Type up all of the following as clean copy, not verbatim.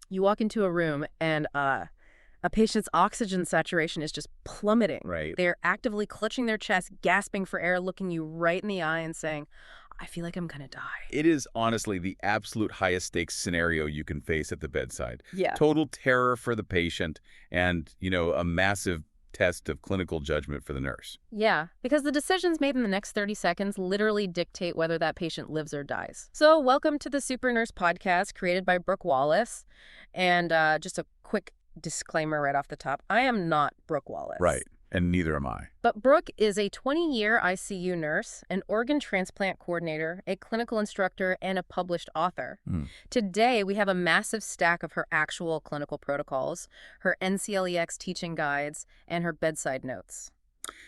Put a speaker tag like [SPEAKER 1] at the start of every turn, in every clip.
[SPEAKER 1] You walk into a room and a patient's oxygen saturation is just plummeting.
[SPEAKER 2] Right.
[SPEAKER 1] They're actively clutching their chest, gasping for air, looking you right in the eye and saying, I feel like I'm going to die.
[SPEAKER 2] It is honestly the absolute highest stakes scenario you can face at the bedside.
[SPEAKER 1] Yeah.
[SPEAKER 2] Total terror for the patient and, a massive test of clinical judgment for the nurse.
[SPEAKER 1] Yeah, because the decisions made in the next 30 seconds literally dictate whether that patient lives or dies. So, welcome to the Super Nurse podcast created by Brooke Wallace. And just a quick disclaimer right off the top, I am not Brooke Wallace.
[SPEAKER 2] Right. And neither am I.
[SPEAKER 1] But Brooke is a 20-year ICU nurse, an organ transplant coordinator, a clinical instructor, and a published author. Today, we have a massive stack of her actual clinical protocols, her NCLEX teaching guides, and her bedside notes.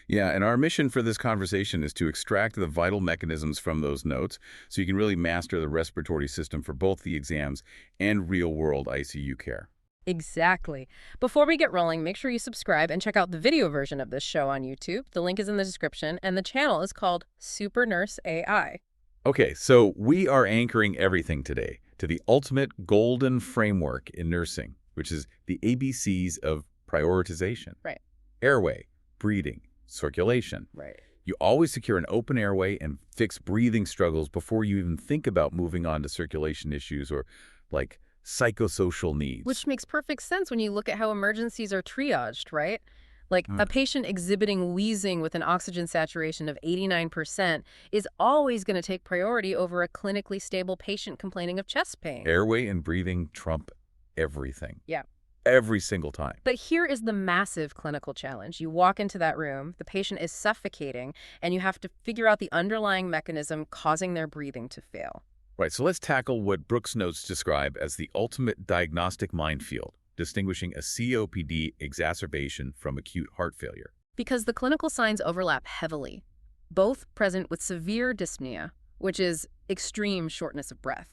[SPEAKER 2] Yeah, and our mission for this conversation is to extract the vital mechanisms from those notes so you can really master the respiratory system for both the exams and real-world ICU care.
[SPEAKER 1] Exactly. Before we get rolling, make sure you subscribe and check out the video version of this show on YouTube. The link is in the description, and the channel is called Super Nurse AI.
[SPEAKER 2] Okay, so we are anchoring everything today to the ultimate golden framework in nursing, which is the ABCs of prioritization.
[SPEAKER 1] Right.
[SPEAKER 2] Airway, breathing, circulation.
[SPEAKER 1] Right.
[SPEAKER 2] You always secure an open airway and fix breathing struggles before you even think about moving on to circulation issues or, like, psychosocial needs.
[SPEAKER 1] Which makes perfect sense when you look at how emergencies are triaged, right? Like, a patient exhibiting wheezing with an oxygen saturation of 89% is always going to take priority over a clinically stable patient complaining of chest pain.
[SPEAKER 2] Airway and breathing trump everything.
[SPEAKER 1] Yeah.
[SPEAKER 2] Every single time.
[SPEAKER 1] But here is the massive clinical challenge. You walk into that room, the patient is suffocating, and you have to figure out the underlying mechanism causing their breathing to fail.
[SPEAKER 2] Right, so let's tackle what Brooke's notes describe as the ultimate diagnostic minefield, distinguishing a COPD exacerbation from acute heart failure.
[SPEAKER 1] Because the clinical signs overlap heavily, both present with severe dyspnea, which is extreme shortness of breath.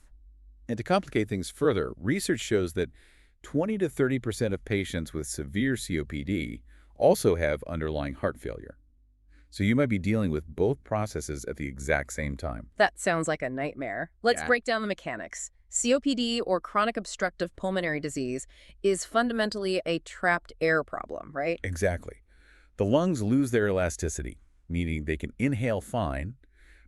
[SPEAKER 2] And to complicate things further, research shows that 20 to 30% of patients with severe COPD also have underlying heart failure. So you might be dealing with both processes at the exact same time.
[SPEAKER 1] That sounds like a nightmare. Let's break down the mechanics. COPD, or chronic obstructive pulmonary disease, is fundamentally a trapped air problem, right?
[SPEAKER 2] Exactly. The lungs lose their elasticity, meaning they can inhale fine,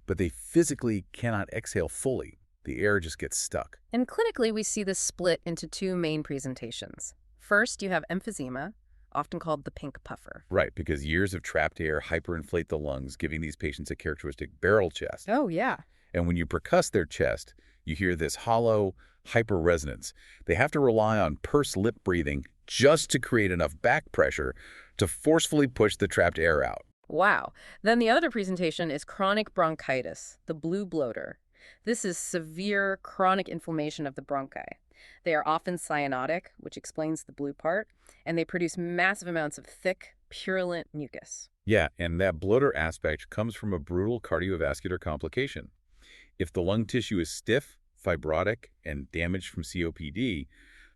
[SPEAKER 2] but they physically cannot exhale fully. The air just gets stuck.
[SPEAKER 1] And clinically, we see this split into two main presentations. First, you have emphysema, often called the pink puffer.
[SPEAKER 2] Right, because years of trapped air hyperinflate the lungs, giving these patients a characteristic barrel chest.
[SPEAKER 1] Oh, yeah.
[SPEAKER 2] And when you percuss their chest, you hear this hollow hyperresonance. They have to rely on pursed lip breathing just to create enough back pressure to forcefully push the trapped air out.
[SPEAKER 1] Wow. Then the other presentation is chronic bronchitis, the blue bloater. This is severe chronic inflammation of the bronchi. They are often cyanotic, which explains the blue part, and they produce massive amounts of thick, purulent mucus.
[SPEAKER 2] Yeah, and that bloater aspect comes from a brutal cardiovascular complication. If the lung tissue is stiff, fibrotic, and damaged from COPD,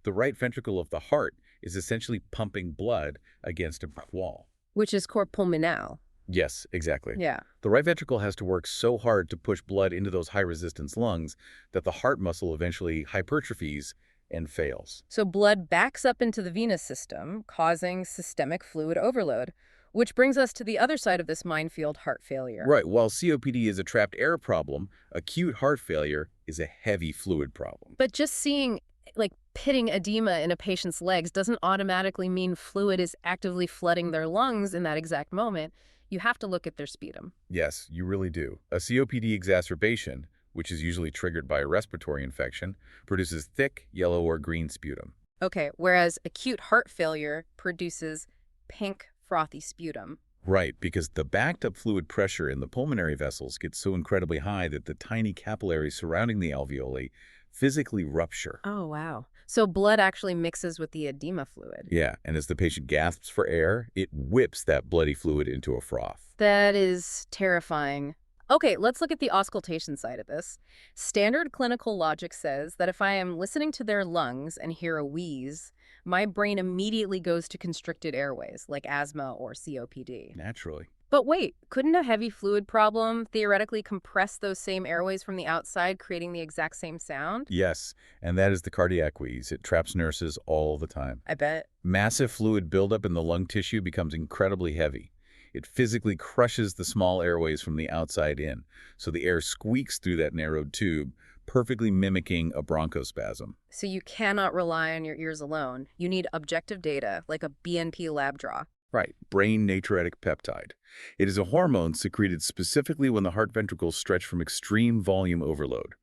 [SPEAKER 2] the right ventricle of the heart is essentially pumping blood against a brick wall.
[SPEAKER 1] Which is called pulmonale.
[SPEAKER 2] Yes, exactly.
[SPEAKER 1] Yeah.
[SPEAKER 2] The right ventricle has to work so hard to push blood into those high-resistance lungs that the heart muscle eventually hypertrophies and fails.
[SPEAKER 1] So blood backs up into the venous system, causing systemic fluid overload, which brings us to the other side of this minefield, heart failure.
[SPEAKER 2] Right. While COPD is a trapped air problem, acute heart failure is a heavy fluid problem.
[SPEAKER 1] But just seeing, like, pitting edema in a patient's legs doesn't automatically mean fluid is actively flooding their lungs in that exact moment. You have to look at their sputum.
[SPEAKER 2] Yes, you really do. A COPD exacerbation, which is usually triggered by a respiratory infection, produces thick yellow or green sputum.
[SPEAKER 1] Okay, whereas acute heart failure produces pink, frothy sputum.
[SPEAKER 2] Right, because the backed up fluid pressure in the pulmonary vessels gets so incredibly high that the tiny capillaries surrounding the alveoli physically rupture.
[SPEAKER 1] Oh, wow. So blood actually mixes with the edema fluid.
[SPEAKER 2] Yeah, and as the patient gasps for air, it whips that bloody fluid into a froth.
[SPEAKER 1] That is terrifying. Okay, let's look at the auscultation side of this. Standard clinical logic says that if I am listening to their lungs and hear a wheeze, my brain immediately goes to constricted airways, like asthma or COPD.
[SPEAKER 2] Naturally.
[SPEAKER 1] But wait, couldn't a heavy fluid problem theoretically compress those same airways from the outside, creating the exact same sound?
[SPEAKER 2] Yes, and that is the cardiac wheeze. It traps nurses all the time.
[SPEAKER 1] I bet.
[SPEAKER 2] Massive fluid buildup in the lung tissue becomes incredibly heavy. It physically crushes the small airways from the outside in, so the air squeaks through that narrowed tube, perfectly mimicking a bronchospasm.
[SPEAKER 1] So you cannot rely on your ears alone. You need objective data, like a BNP lab draw.
[SPEAKER 2] Right, brain natriuretic peptide. It is a hormone secreted specifically when the heart ventricles stretch from extreme volume overload.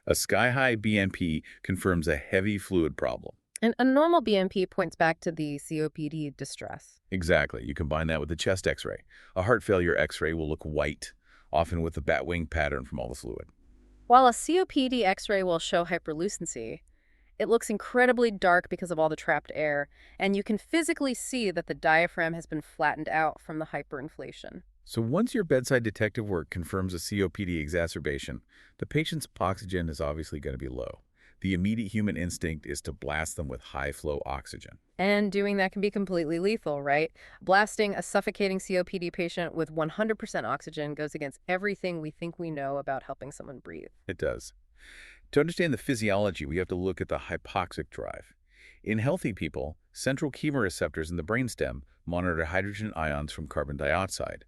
[SPEAKER 2] A sky-high BNP confirms a heavy fluid problem.
[SPEAKER 1] And a normal BNP points back to the COPD distress.
[SPEAKER 2] Exactly. You combine that with a chest x-ray. A heart failure x-ray will look white, often with a bat wing pattern from all the fluid.
[SPEAKER 1] While a COPD X-ray will show hyperlucency, it looks incredibly dark because of all the trapped air, and you can physically see that the diaphragm has been flattened out from the hyperinflation.
[SPEAKER 2] So once your bedside detective work confirms a COPD exacerbation, the patient's oxygen is obviously going to be low. The immediate human instinct is to blast them with high-flow oxygen.
[SPEAKER 1] And doing that can be completely lethal, right? Blasting a suffocating COPD patient with 100% oxygen goes against everything we think we know about helping someone breathe.
[SPEAKER 2] It does. To understand the physiology, we have to look at the hypoxic drive. In healthy people, central chemoreceptors in the brainstem monitor hydrogen ions from carbon dioxide.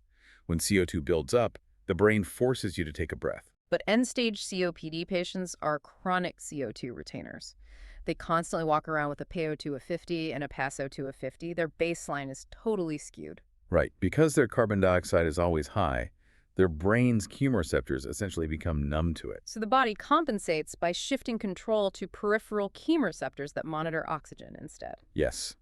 [SPEAKER 2] When CO2 builds up, the brain forces you to take a breath.
[SPEAKER 1] But end-stage COPD patients are chronic CO2 retainers. They constantly walk around with a PaO2 of 50 and a PaSO2 of 50. Their baseline is totally skewed.
[SPEAKER 2] Right. Because their carbon dioxide is always high, their brain's chemoreceptors essentially become numb to it.
[SPEAKER 1] So the body compensates by shifting control to peripheral chemoreceptors that monitor oxygen instead.
[SPEAKER 2] Yes.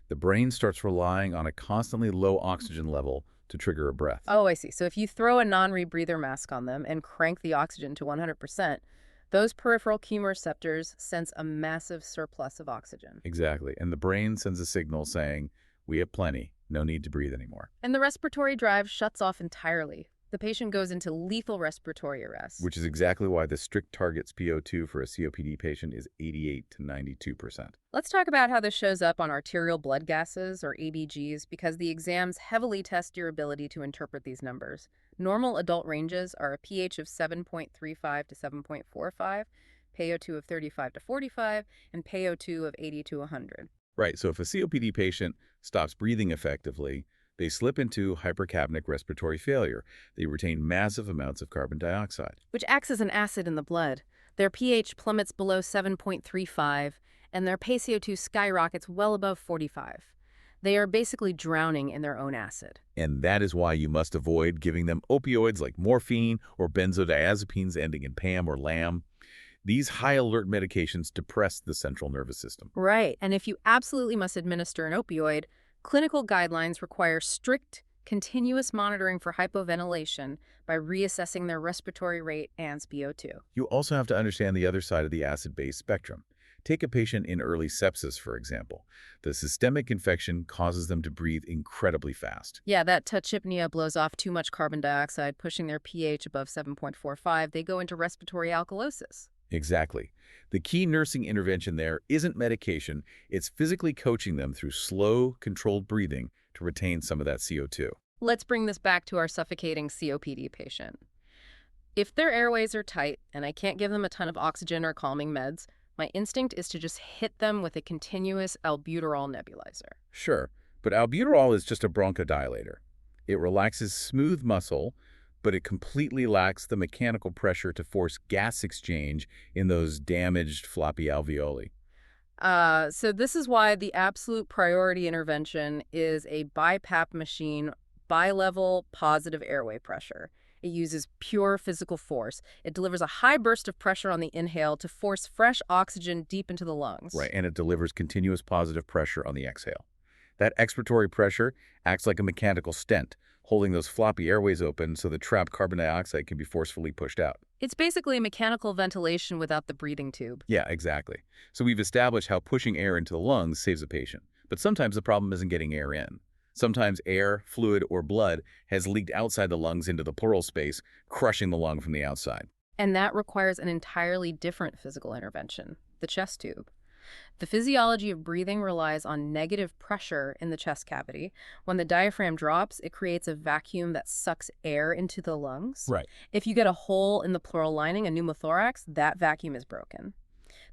[SPEAKER 2] The brain starts relying on a constantly low oxygen level to trigger a breath.
[SPEAKER 1] Oh, I see. So if you throw a non-rebreather mask on them and crank the oxygen to 100%, those peripheral chemoreceptors sense a massive surplus of oxygen.
[SPEAKER 2] Exactly. And the brain sends a signal saying, we have plenty, no need to breathe anymore.
[SPEAKER 1] And the respiratory drive shuts off entirely. The patient goes into lethal respiratory arrest.
[SPEAKER 2] Which is exactly why the strict target's PO2 for a COPD patient is 88 to 92%.
[SPEAKER 1] Let's talk about how this shows up on arterial blood gases, or ABGs, because the exams heavily test your ability to interpret these numbers. Normal adult ranges are a pH of 7.35 to 7.45, PaO2 of 35 to 45, and PaO2 of 80 to 100.
[SPEAKER 2] Right, so if a COPD patient stops breathing effectively, they slip into hypercapnic respiratory failure. They retain massive amounts of carbon dioxide,
[SPEAKER 1] Which acts as an acid in the blood. Their pH plummets below 7.35, and their PaCO2 skyrockets well above 45. They are basically drowning in their own acid.
[SPEAKER 2] and that is why you must avoid giving them opioids like morphine or benzodiazepines ending in PAM or LAM. These high-alert medications depress the central nervous system.
[SPEAKER 1] Right, and if you absolutely must administer an opioid, clinical guidelines require strict, continuous monitoring for hypoventilation by reassessing their respiratory rate and SpO2.
[SPEAKER 2] You also have to understand the other side of the acid-base spectrum. Take a patient in early sepsis, for example. The systemic infection causes them to breathe incredibly fast.
[SPEAKER 1] Yeah, that tachypnea blows off too much carbon dioxide, pushing their pH above 7.45. They go into respiratory alkalosis.
[SPEAKER 2] Exactly. The key nursing intervention there isn't medication, it's physically coaching them through slow, controlled breathing to retain some of that CO2.
[SPEAKER 1] Let's bring this back to our suffocating COPD patient. If their airways are tight and I can't give them a ton of oxygen or calming meds, my instinct is to just hit them with a continuous albuterol nebulizer.
[SPEAKER 2] Sure, but albuterol is just a bronchodilator. It relaxes smooth muscle, but it completely lacks the mechanical pressure to force gas exchange in those damaged floppy alveoli.
[SPEAKER 1] So this is why the absolute priority intervention is a BiPAP machine, bi-level positive airway pressure. It uses pure physical force. It delivers a high burst of pressure on the inhale to force fresh oxygen deep into the lungs.
[SPEAKER 2] Right, and it delivers continuous positive pressure on the exhale. That expiratory pressure acts like a mechanical stent, holding those floppy airways open so the trapped carbon dioxide can be forcefully pushed out.
[SPEAKER 1] It's basically mechanical ventilation without the breathing tube.
[SPEAKER 2] Yeah, exactly. So we've established how pushing air into the lungs saves a patient. But sometimes the problem isn't getting air in. Sometimes air, fluid, or blood has leaked outside the lungs into the pleural space, crushing the lung from the outside.
[SPEAKER 1] And that requires an entirely different physical intervention, the chest tube. The physiology of breathing relies on negative pressure in the chest cavity. When the diaphragm drops, it creates a vacuum that sucks air into the lungs.
[SPEAKER 2] Right.
[SPEAKER 1] If you get a hole in the pleural lining, a pneumothorax, that vacuum is broken.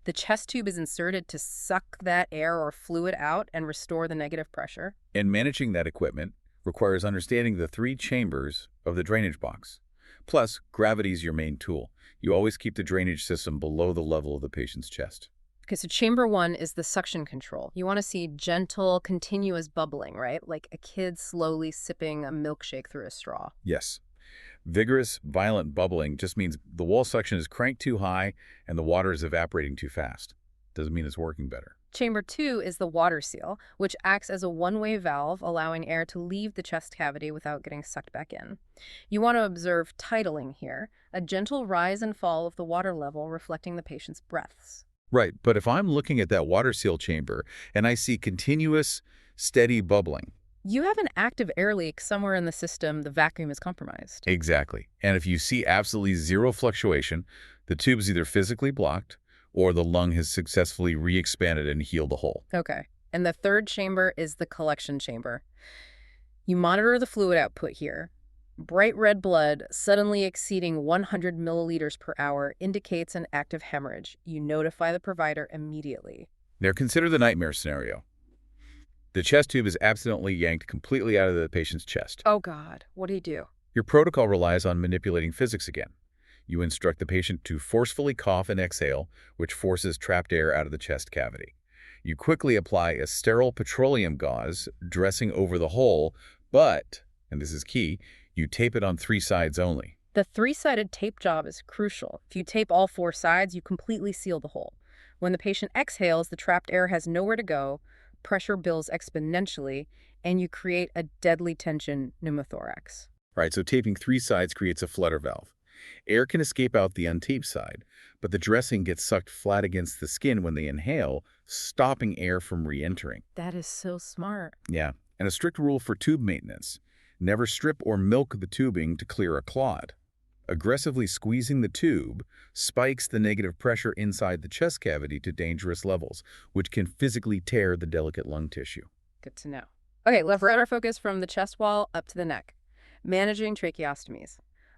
[SPEAKER 1] The chest tube is inserted to suck that air or fluid out and restore the negative pressure.
[SPEAKER 2] And managing that equipment requires understanding the 3 chambers of the drainage box. Plus, gravity is your main tool. You always keep the drainage system below the level of the patient's chest.
[SPEAKER 1] Okay, so chamber 1 is the suction control. You want to see gentle, continuous bubbling, right? Like a kid slowly sipping a milkshake through a straw.
[SPEAKER 2] Yes. Vigorous, violent bubbling just means the wall suction is cranked too high and the water is evaporating too fast. Doesn't mean it's working better.
[SPEAKER 1] Chamber 2 is the water seal, which acts as a one-way valve, allowing air to leave the chest cavity without getting sucked back in. You want to observe tidling here, a gentle rise and fall of the water level reflecting the patient's breaths.
[SPEAKER 2] Right, but if I'm looking at that water seal chamber and I see continuous, steady bubbling.
[SPEAKER 1] You have an active air leak somewhere in the system. The vacuum is compromised.
[SPEAKER 2] Exactly. And if you see absolutely zero fluctuation, the tube is either physically blocked or the lung has successfully re-expanded and healed the hole.
[SPEAKER 1] Okay. And the third chamber is the collection chamber. You monitor the fluid output here. Bright red blood suddenly exceeding 100 milliliters per hour indicates an active hemorrhage. You notify the provider immediately.
[SPEAKER 2] Now consider the nightmare scenario. The chest tube is accidentally yanked completely out of the patient's chest.
[SPEAKER 1] Oh, God. What do you do?
[SPEAKER 2] Your protocol relies on manipulating physics again. You instruct the patient to forcefully cough and exhale, which forces trapped air out of the chest cavity. You quickly apply a sterile petroleum gauze, dressing over the hole, but, and this is key, you tape it on 3 sides only.
[SPEAKER 1] The 3-sided tape job is crucial. If you tape all 4 sides, you completely seal the hole. When the patient exhales, the trapped air has nowhere to go, pressure builds exponentially, and you create a deadly tension pneumothorax.
[SPEAKER 2] Right, so taping 3 sides creates a flutter valve. Air can escape out the untaped side, but the dressing gets sucked flat against the skin when they inhale, stopping air from re-entering.
[SPEAKER 1] That is so smart.
[SPEAKER 2] Yeah, and a strict rule for tube maintenance. Never strip or milk the tubing to clear a clot. Aggressively squeezing the tube spikes the negative pressure inside the chest cavity to dangerous levels, which can physically tear the delicate lung tissue.
[SPEAKER 1] Good to know. Okay, let's route our focus from the chest wall up to the neck. Managing tracheostomies.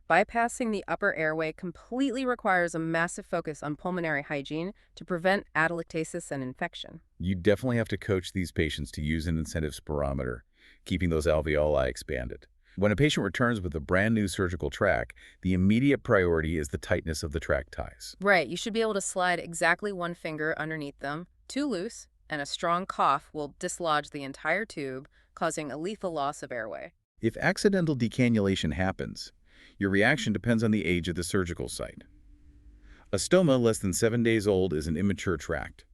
[SPEAKER 1] Bypassing the upper airway completely requires a massive focus on pulmonary hygiene to prevent atelectasis and infection.
[SPEAKER 2] You definitely have to coach these patients to use an incentive spirometer, keeping those alveoli expanded. When a patient returns with a brand new surgical tract, the immediate priority is the tightness of the tract ties.
[SPEAKER 1] Right, you should be able to slide exactly 1 finger underneath them. Too loose, and a strong cough will dislodge the entire tube, causing a lethal loss of airway.
[SPEAKER 2] If accidental decannulation happens, your reaction depends on the age of the surgical site. A stoma less than 7 days old is an immature tract.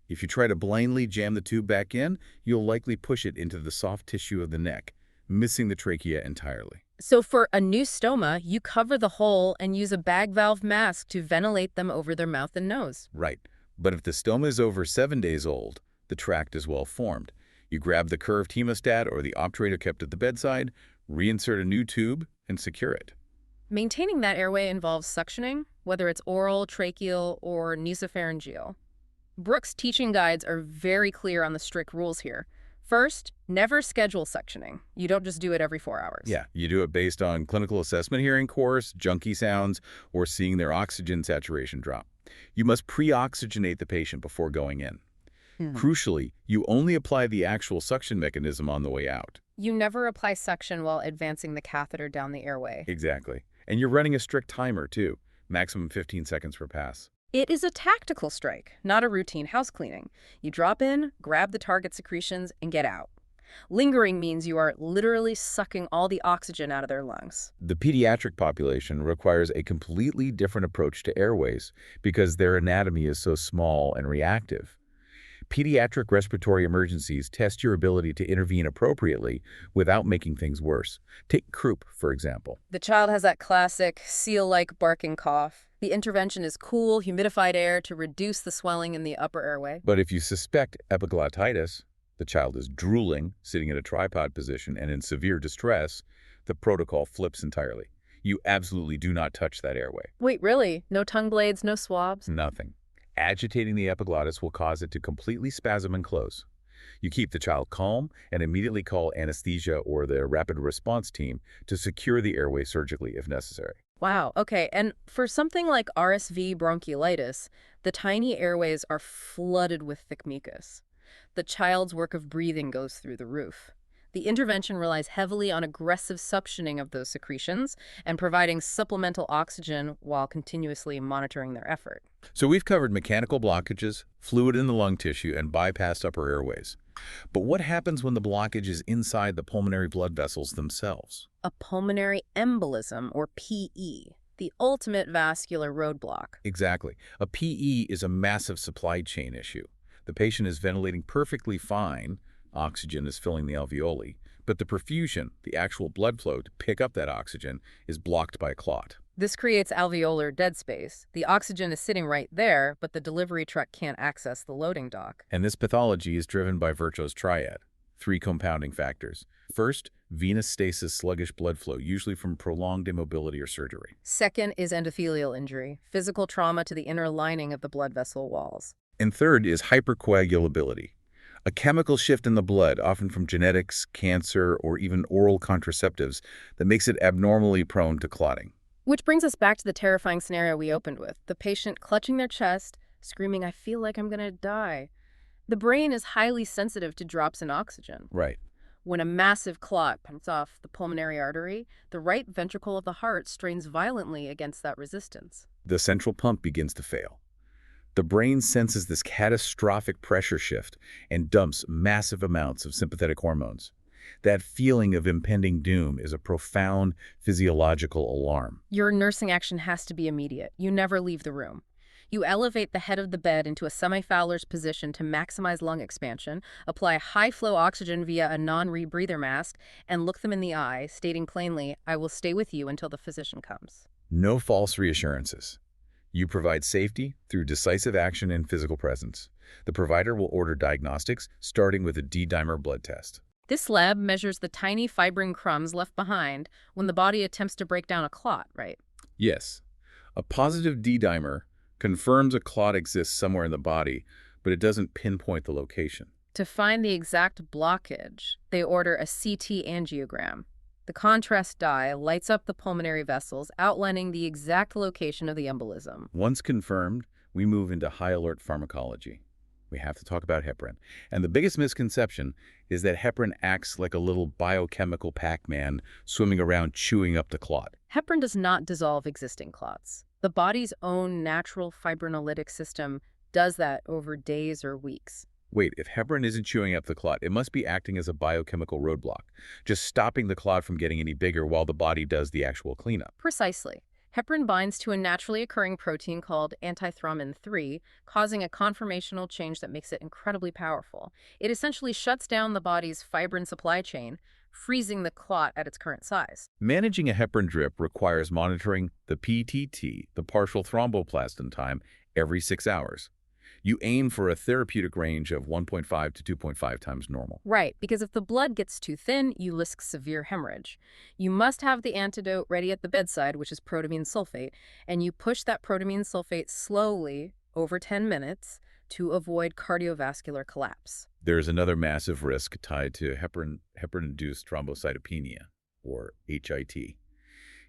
[SPEAKER 2] If you try to blindly jam the tube back in, you'll likely push it into the soft tissue of the neck, missing the trachea entirely.
[SPEAKER 1] So for a new stoma, you cover the hole and use a bag valve mask to ventilate them over their mouth and nose.
[SPEAKER 2] Right. But if the stoma is over 7 days old, the tract is well formed. You grab the curved hemostat or the obturator kept at the bedside, reinsert a new tube, and secure it.
[SPEAKER 1] Maintaining that airway involves suctioning, whether it's oral, tracheal, or nasopharyngeal. Brooks' teaching guides are very clear on the strict rules here. First, never schedule suctioning. You don't just do it every 4 hours.
[SPEAKER 2] Yeah, you do it based on clinical assessment hearing course, junkie sounds, or seeing their oxygen saturation drop. You must pre-oxygenate the patient before going in. Crucially, you only apply the actual suction mechanism on the way out.
[SPEAKER 1] You never apply suction while advancing the catheter down the airway.
[SPEAKER 2] Exactly. And you're running a strict timer, too. Maximum 15 seconds per pass.
[SPEAKER 1] It is a tactical strike, not a routine house cleaning. You drop in, grab the target secretions, and get out. Lingering means you are literally sucking all the oxygen out of their lungs.
[SPEAKER 2] The pediatric population requires a completely different approach to airways because their anatomy is so small and reactive. Pediatric respiratory emergencies test your ability to intervene appropriately without making things worse. Take croup, for example.
[SPEAKER 1] The child has that classic seal-like barking cough. The intervention is cool, humidified air to reduce the swelling in the upper airway.
[SPEAKER 2] But if you suspect epiglottitis, the child is drooling, sitting in a tripod position, and in severe distress, the protocol flips entirely. You absolutely do not touch that airway.
[SPEAKER 1] Wait, really? No tongue blades, no swabs?
[SPEAKER 2] Nothing. Agitating the epiglottis will cause it to completely spasm and close. You keep the child calm and immediately call anesthesia or the rapid response team to secure the airway surgically if necessary.
[SPEAKER 1] Wow, okay. And for something like RSV bronchiolitis, the tiny airways are flooded with thick mucus. The child's work of breathing goes through the roof. The intervention relies heavily on aggressive suctioning of those secretions and providing supplemental oxygen while continuously monitoring their effort.
[SPEAKER 2] So we've covered mechanical blockages, fluid in the lung tissue, and bypassed upper airways. But what happens when the blockage is inside the pulmonary blood vessels themselves?
[SPEAKER 1] A pulmonary embolism, or PE, the ultimate vascular roadblock.
[SPEAKER 2] Exactly. A PE is a massive supply chain issue. The patient is ventilating perfectly fine, oxygen is filling the alveoli, but the perfusion, the actual blood flow to pick up that oxygen, is blocked by a clot.
[SPEAKER 1] This creates alveolar dead space. The oxygen is sitting right there, but the delivery truck can't access the loading dock.
[SPEAKER 2] And this pathology is driven by Virchow's triad, three compounding factors. First, venous stasis, sluggish blood flow, usually from prolonged immobility or surgery.
[SPEAKER 1] Second is endothelial injury, physical trauma to the inner lining of the blood vessel walls.
[SPEAKER 2] And third is hypercoagulability, a chemical shift in the blood, often from genetics, cancer, or even oral contraceptives, that makes it abnormally prone to clotting.
[SPEAKER 1] Which brings us back to the terrifying scenario we opened with, the patient clutching their chest, screaming, "I feel like I'm going to die." The brain is highly sensitive to drops in oxygen.
[SPEAKER 2] Right.
[SPEAKER 1] When a massive clot pumps off the pulmonary artery, the right ventricle of the heart strains violently against that resistance.
[SPEAKER 2] The central pump begins to fail. The brain senses this catastrophic pressure shift and dumps massive amounts of sympathetic hormones. That feeling of impending doom is a profound physiological alarm.
[SPEAKER 1] Your nursing action has to be immediate. You never leave the room. You elevate the head of the bed into a semi-Fowler's position to maximize lung expansion, apply high-flow oxygen via a non-rebreather mask, and look them in the eye, stating plainly, "I will stay with you until the physician comes."
[SPEAKER 2] No false reassurances. You provide safety through decisive action and physical presence. The provider will order diagnostics, starting with a D-dimer blood test.
[SPEAKER 1] This lab measures the tiny fibrin crumbs left behind when the body attempts to break down a clot, right?
[SPEAKER 2] Yes, a positive D-dimer confirms a clot exists somewhere in the body, but it doesn't pinpoint the location.
[SPEAKER 1] To find the exact blockage, they order a CT angiogram. The contrast dye lights up the pulmonary vessels, outlining the exact location of the embolism.
[SPEAKER 2] Once confirmed, we move into high-alert pharmacology. We have to talk about heparin. And the biggest misconception is that heparin acts like a little biochemical Pac-Man swimming around chewing up the clot.
[SPEAKER 1] Heparin does not dissolve existing clots. The body's own natural fibrinolytic system does that over days or weeks.
[SPEAKER 2] Wait, if heparin isn't chewing up the clot, it must be acting as a biochemical roadblock, just stopping the clot from getting any bigger while the body does the actual cleanup.
[SPEAKER 1] Precisely. Heparin binds to a naturally occurring protein called antithrombin 3, causing a conformational change that makes it incredibly powerful. It essentially shuts down the body's fibrin supply chain, freezing the clot at its current size.
[SPEAKER 2] Managing a heparin drip requires monitoring the PTT, the partial thromboplastin time, every 6 hours. You aim for a therapeutic range of 1.5 to 2.5 times normal.
[SPEAKER 1] Right, because if the blood gets too thin, you risk severe hemorrhage. You must have the antidote ready at the bedside, which is protamine sulfate, and you push that protamine sulfate slowly over 10 minutes to avoid cardiovascular collapse.
[SPEAKER 2] There's another massive risk tied to heparin-induced thrombocytopenia, or HIT.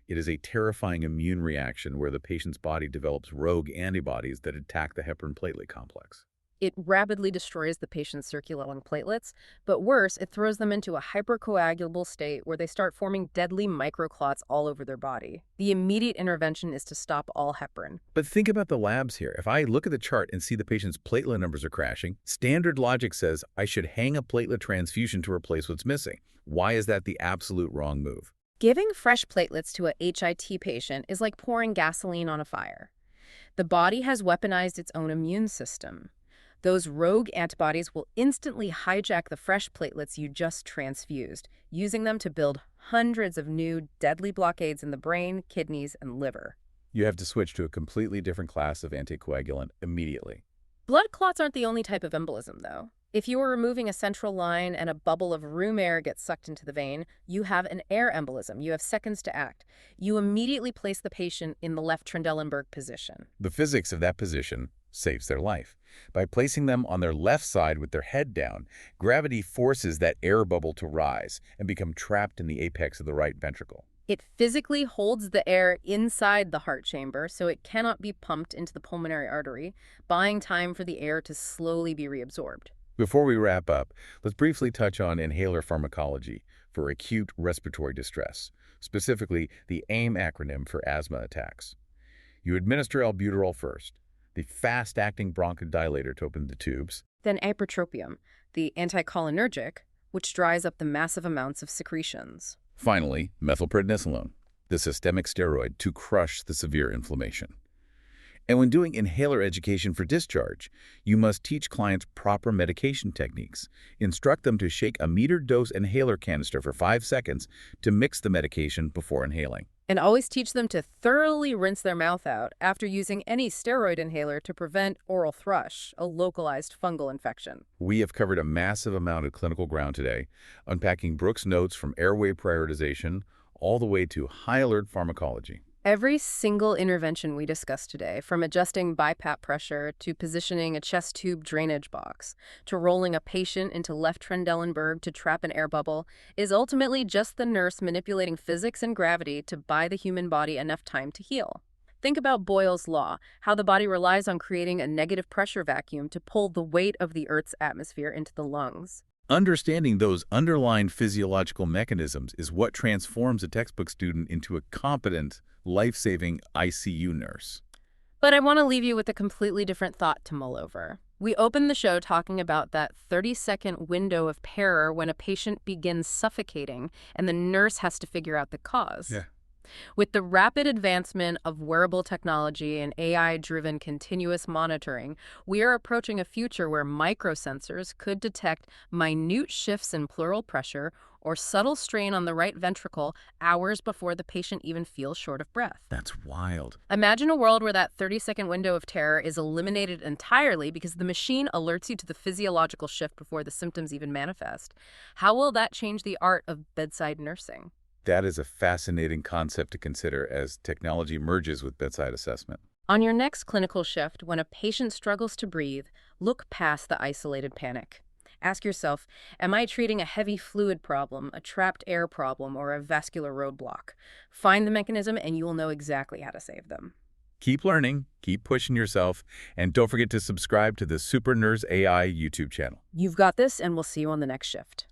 [SPEAKER 2] It is a terrifying immune reaction where the patient's body develops rogue antibodies that attack the heparin platelet complex.
[SPEAKER 1] It rapidly destroys the patient's circulating platelets, but worse, it throws them into a hypercoagulable state where they start forming deadly microclots all over their body. The immediate intervention is to stop all heparin.
[SPEAKER 2] But think about the labs here. If I look at the chart and see the patient's platelet numbers are crashing, standard logic says I should hang a platelet transfusion to replace what's missing. Why is that the absolute wrong move?
[SPEAKER 1] Giving fresh platelets to a HIT patient is like pouring gasoline on a fire. The body has weaponized its own immune system. Those rogue antibodies will instantly hijack the fresh platelets you just transfused, using them to build hundreds of new deadly blockades in the brain, kidneys, and liver.
[SPEAKER 2] You have to switch to a completely different class of anticoagulant immediately.
[SPEAKER 1] Blood clots aren't the only type of embolism, though. If you are removing a central line and a bubble of room air gets sucked into the vein, you have an air embolism. You have seconds to act. You immediately place the patient in the left Trendelenburg position.
[SPEAKER 2] The physics of that position, saves their life. By placing them on their left side with their head down, gravity forces that air bubble to rise and become trapped in the apex of the right ventricle.
[SPEAKER 1] It physically holds the air inside the heart chamber so it cannot be pumped into the pulmonary artery, buying time for the air to slowly be reabsorbed.
[SPEAKER 2] Before we wrap up, let's briefly touch on inhaler pharmacology for acute respiratory distress, specifically the AIM acronym for asthma attacks. You administer albuterol first, the fast-acting bronchodilator to open the tubes.
[SPEAKER 1] Then ipratropium, the anticholinergic, which dries up the massive amounts of secretions.
[SPEAKER 2] Finally, methylprednisolone, the systemic steroid to crush the severe inflammation. And when doing inhaler education for discharge, you must teach clients proper medication techniques. Instruct them to shake a metered dose inhaler canister for 5 seconds to mix the medication before inhaling.
[SPEAKER 1] And always teach them to thoroughly rinse their mouth out after using any steroid inhaler to prevent oral thrush, a localized fungal infection.
[SPEAKER 2] We have covered a massive amount of clinical ground today, unpacking Brooks' notes from airway prioritization all the way to high alert pharmacology.
[SPEAKER 1] Every single intervention we discussed today, from adjusting BiPAP pressure to positioning a chest tube drainage box, to rolling a patient into left Trendelenburg to trap an air bubble, is ultimately just the nurse manipulating physics and gravity to buy the human body enough time to heal. Think about Boyle's law, how the body relies on creating a negative pressure vacuum to pull the weight of the Earth's atmosphere into the lungs.
[SPEAKER 2] Understanding those underlying physiological mechanisms is what transforms a textbook student into a competent, life-saving ICU nurse.
[SPEAKER 1] But I want to leave you with a completely different thought to mull over. We opened the show talking about that 30-second window of terror when a patient begins suffocating and the nurse has to figure out the cause.
[SPEAKER 2] Yeah.
[SPEAKER 1] With the rapid advancement of wearable technology and AI-driven continuous monitoring, we are approaching a future where microsensors could detect minute shifts in pleural pressure or subtle strain on the right ventricle hours before the patient even feels short of breath.
[SPEAKER 2] That's wild.
[SPEAKER 1] Imagine a world where that 30-second window of terror is eliminated entirely because the machine alerts you to the physiological shift before the symptoms even manifest. How will that change the art of bedside nursing?
[SPEAKER 2] That is a fascinating concept to consider as technology merges with bedside assessment.
[SPEAKER 1] On your next clinical shift, when a patient struggles to breathe, look past the isolated panic. Ask yourself, am I treating a heavy fluid problem, a trapped air problem, or a vascular roadblock? Find the mechanism and you will know exactly how to save them.
[SPEAKER 2] Keep learning, keep pushing yourself, and don't forget to subscribe to the Super Nurse AI YouTube channel.
[SPEAKER 1] You've got this, and we'll see you on the next shift.